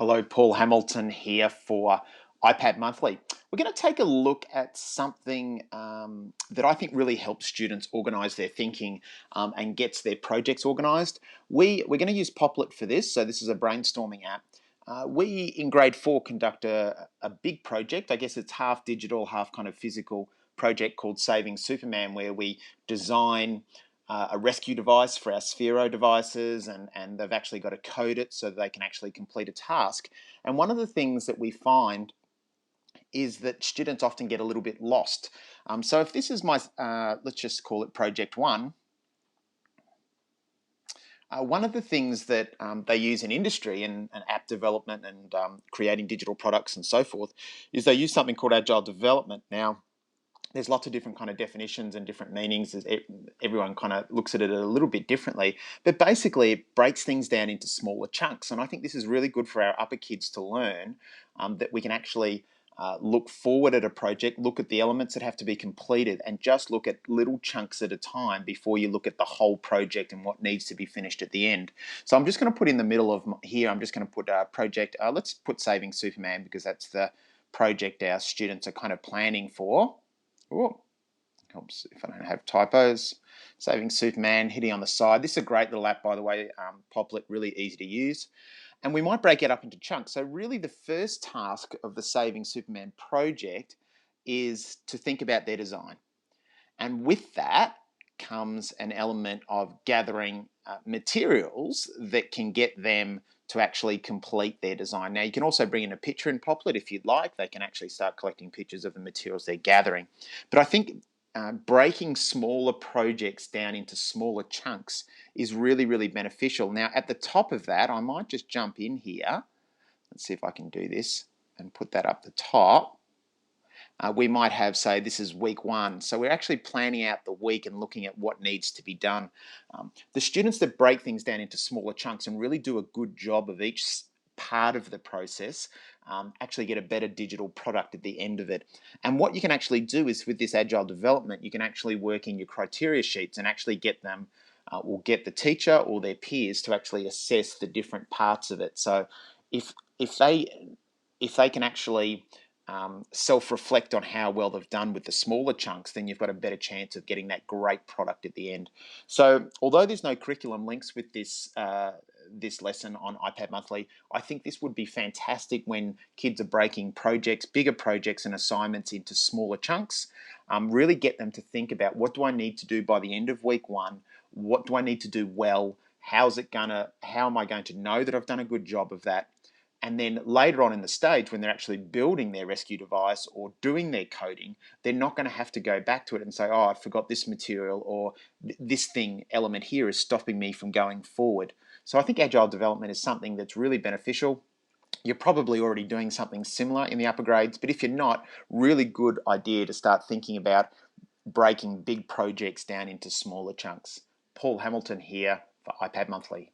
Hello, Paul Hamilton here for iPad Monthly. We're going to take a look at something that I think really helps students organise their thinking and gets their projects organised. We're going to use Popplet for this, so this is a brainstorming app. We in grade 4 conduct a big project. I guess it's half digital, half kind of physical project called Saving Superman, where we design a rescue device for our Sphero devices, and they've actually got to code it so that they can actually complete a task. And one of the things that we find is that students often get a little bit lost. So if this is my, let's just call it project 1, one of the things that they use in industry and app development and creating digital products and so forth is they use something called agile development. Now, there's lots of different kind of definitions and different meanings. Everyone kind of looks at it a little bit differently, but basically it breaks things down into smaller chunks. And I think this is really good for our upper kids to learn that we can actually look forward at a project, look at the elements that have to be completed, and just look at little chunks at a time before you look at the whole project and what needs to be finished at the end. So I'm just going to put in the middle of here, I'm just going to put a project, let's put Saving Superman, because that's the project our students are kind of planning for. Ooh, helps if I don't have typos. Saving Superman, hitting on the side. This is a great little app, by the way, Popplet, really easy to use. And we might break it up into chunks. So really the first task of the Saving Superman project is to think about their design. And with that comes an element of gathering materials that can get them to actually complete their design. Now, you can also bring in a picture in Popplet if you'd like. They can actually start collecting pictures of the materials they're gathering. But I think breaking smaller projects down into smaller chunks is really, really beneficial. Now, at the top of that, I might just jump in here. Let's see if I can do this and put that up the top. We might have, say, this is week 1. So we're actually planning out the week and looking at what needs to be done. The students that break things down into smaller chunks and really do a good job of each part of the process actually get a better digital product at the end of it. And what you can actually do is with this agile development, you can actually work in your criteria sheets and actually get them or get the teacher or their peers to actually assess the different parts of it. So if they can actually self-reflect on how well they've done with the smaller chunks, then you've got a better chance of getting that great product at the end. So although there's no curriculum links with this this lesson on iPad Monthly, I think this would be fantastic when kids are breaking projects, bigger projects and assignments into smaller chunks. Really get them to think about, what do I need to do by the end of week 1? What do I need to do well? How am I going to know that I've done a good job of that? And then later on in the stage, when they're actually building their rescue device or doing their coding, they're not going to have to go back to it and say, oh, I forgot this material, or this element here is stopping me from going forward. So I think agile development is something that's really beneficial. You're probably already doing something similar in the upper grades, but if you're not, really good idea to start thinking about breaking big projects down into smaller chunks. Paul Hamilton here for iPad Monthly.